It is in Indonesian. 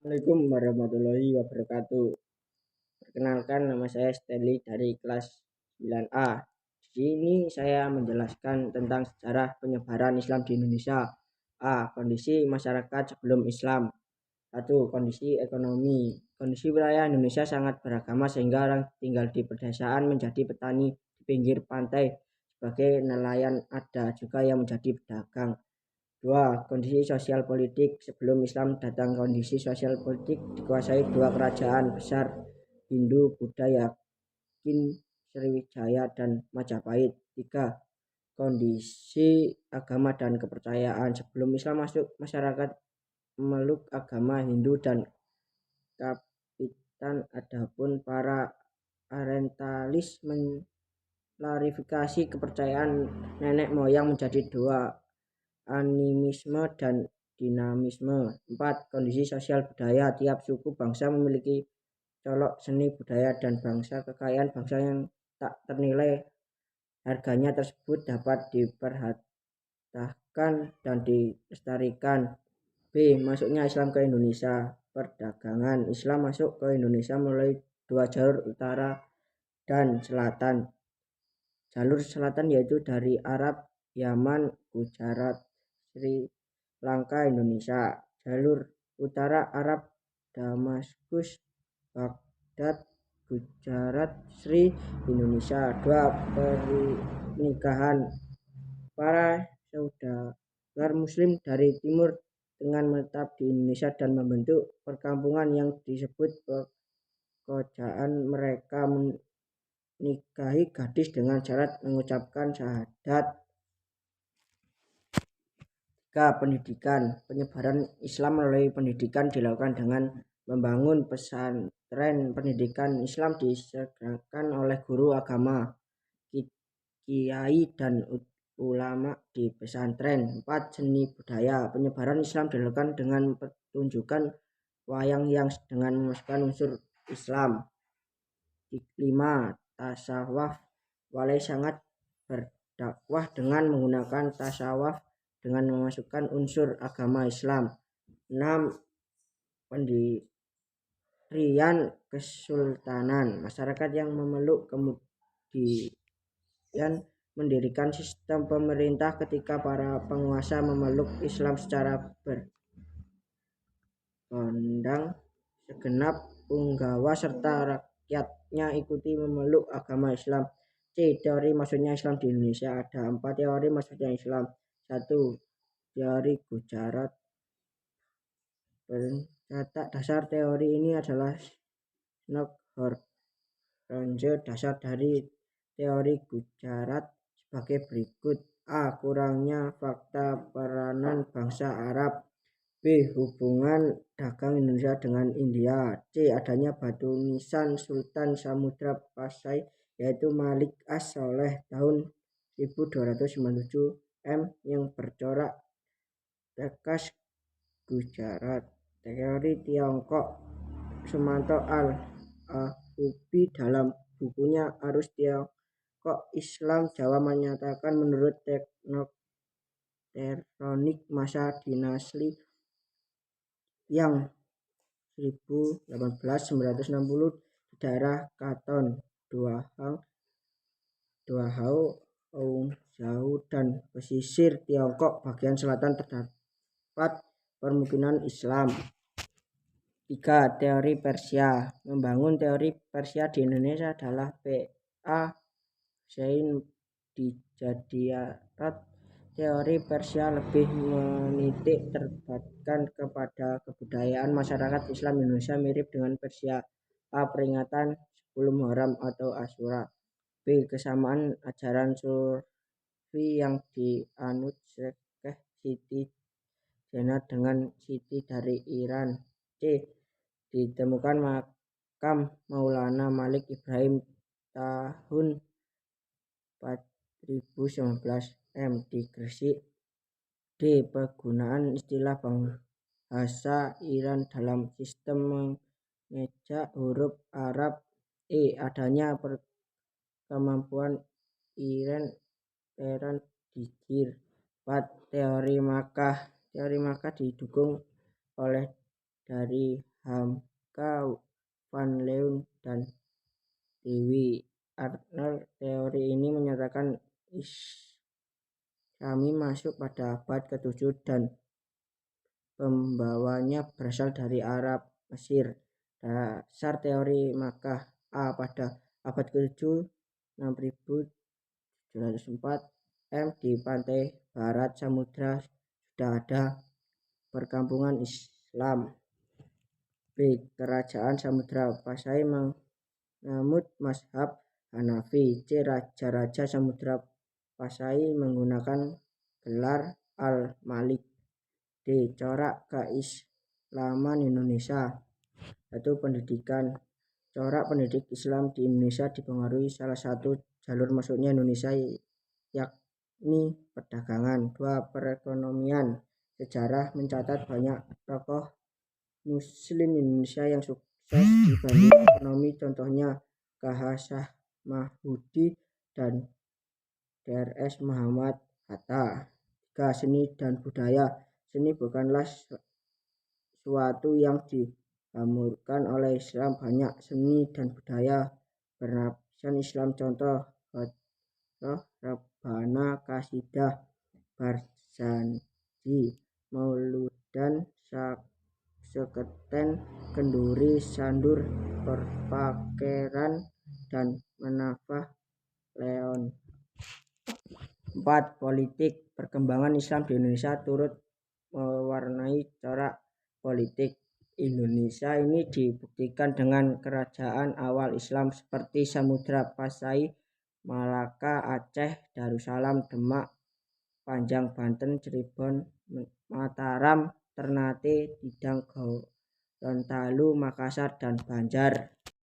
Assalamualaikum warahmatullahi wabarakatuh. Perkenalkan, nama saya Stanley dari kelas 9A. Di sini saya menjelaskan tentang sejarah penyebaran Islam di Indonesia. Kondisi masyarakat sebelum Islam. 1. Kondisi ekonomi. Kondisi wilayah Indonesia sangat beragama sehingga orang tinggal di pedesaan menjadi petani di pinggir pantai sebagai nelayan, ada juga yang menjadi pedagang. 2. Kondisi sosial politik sebelum Islam datang. Kondisi sosial politik dikuasai dua kerajaan besar Hindu Buddha yakin Sriwijaya dan Majapahit. 3. Kondisi agama dan kepercayaan sebelum Islam masuk, masyarakat memeluk agama Hindu dan Kapitan. Adapun para orientalis menklarifikasi kepercayaan nenek moyang menjadi dua, animisme dan dinamisme. 4. Kondisi sosial budaya. Tiap suku bangsa memiliki colok seni budaya dan bangsa kekayaan bangsa yang tak ternilai harganya tersebut dapat diperhatikan dan dilestarikan. B. Masuknya Islam ke Indonesia. Perdagangan. Islam masuk ke Indonesia melalui dua jalur, utara dan selatan. Jalur selatan yaitu dari Arab, Yaman, Gujarat, Sri Lanka, Indonesia. Jalur utara Arab, Damaskus, Baghdad, Gujarat, Sri, Indonesia. 2. Pernikahan. Para saudagar muslim dari timur dengan menetap di Indonesia dan membentuk perkampungan yang disebut pekerjaan. Mereka menikahi gadis dengan syarat mengucapkan syahadat. 3. Pendidikan. Penyebaran Islam melalui pendidikan dilakukan dengan membangun pesantren. Pendidikan Islam disegerakan oleh guru agama, kiai dan ulama di pesantren. 4. Seni budaya. Penyebaran Islam dilakukan dengan pertunjukan wayang yang dengan memasukkan unsur Islam. 5. Tasawuf. Wali sangat berdakwah dengan menggunakan tasawuf dengan memasukkan unsur agama Islam. 6. Pendirian kesultanan. Masyarakat yang memeluk kemudian mendirikan sistem pemerintah ketika para penguasa memeluk Islam secara bergondang. Segenap punggawa serta rakyatnya ikuti memeluk agama Islam. C. Teori masuknya Islam di Indonesia. Ada 4 teori masuknya Islam. 1. Teori Gujarat. Pencetak dasar teori ini adalah Snodgranger. Dasar dari teori Gujarat sebagai berikut. A. Kurangnya fakta peranan bangsa Arab. B. Hubungan dagang Indonesia dengan India. C. Adanya batu nisan Sultan Samudra Pasai yaitu Malik As-Soleh tahun 1297 M yang bercorak tekas Gujarat. Teori Tiongkok. Sumanto Al-Ahubi dalam bukunya Arus Tiongkok Islam Jawa menyatakan menurut teknoteronik masa dinasti yang 1860 di daerah Katon, Duahau, Hangzhou dan pesisir Tiongkok bagian selatan terdapat permukiman Islam. 3. Teori Persia. Membangun teori Persia di Indonesia adalah P.A. Hussein Dijadiarat. Teori Persia lebih menitik terbatkan kepada kebudayaan masyarakat Islam Indonesia mirip dengan Persia. A. Peringatan 10 Muharram atau Asyura. B. Kesamaan ajaran Sufi yang dianut Syekh Siti Jenar dengan Siti dari Iran. C. Ditemukan makam Maulana Malik Ibrahim tahun 4019 M di Gresik. D. Penggunaan istilah bahasa Iran dalam sistem mengejak huruf Arab. E. Adanya kemampuan Iran dikir. 4. Teori Makkah. Teori Makkah didukung oleh dari H. Hamka van Leeuwen dan Dewi Arnold. Teori ini menyatakan Islami masuk pada abad ke-7 dan pembawanya berasal dari Arab Mesir. Dasar teori Makkah A. Pada abad ke-7 6704 m di pantai barat samudra sudah ada perkampungan Islam. B. Kerajaan Samudra Pasai menganut mazhab Hanafi. C. Raja-raja Samudra Pasai menggunakan gelar Al-Malik. D. Corak keislaman Indonesia. 1. Pendidikan. Corak pendidik Islam di Indonesia dipengaruhi salah satu jalur masuknya Indonesia, yakni perdagangan. 2. Perekonomian. Sejarah mencatat banyak tokoh Muslim Indonesia yang sukses dibanding ekonomi, contohnya KH Mahmudi dan Drs Muhammad Hatta. 3. Seni dan budaya. Seni bukanlah suatu yang dihamurkan oleh Islam. Banyak seni dan budaya berlapsan Islam, contoh Ghosroh, Rebana, Kasidah, Barzanji, Mauludan, Seketen, Kenduri, Sandur, Perpakeran, dan Menafah Leon. 4. Politik. Perkembangan Islam di Indonesia turut mewarnai corak politik Indonesia. Ini dibuktikan dengan kerajaan awal Islam seperti Samudra Pasai, Malaka, Aceh, Darussalam, Demak, Panjang, Banten, Cirebon, Mataram, Ternate, Tidang, Gorontalo, Makassar, dan Banjar.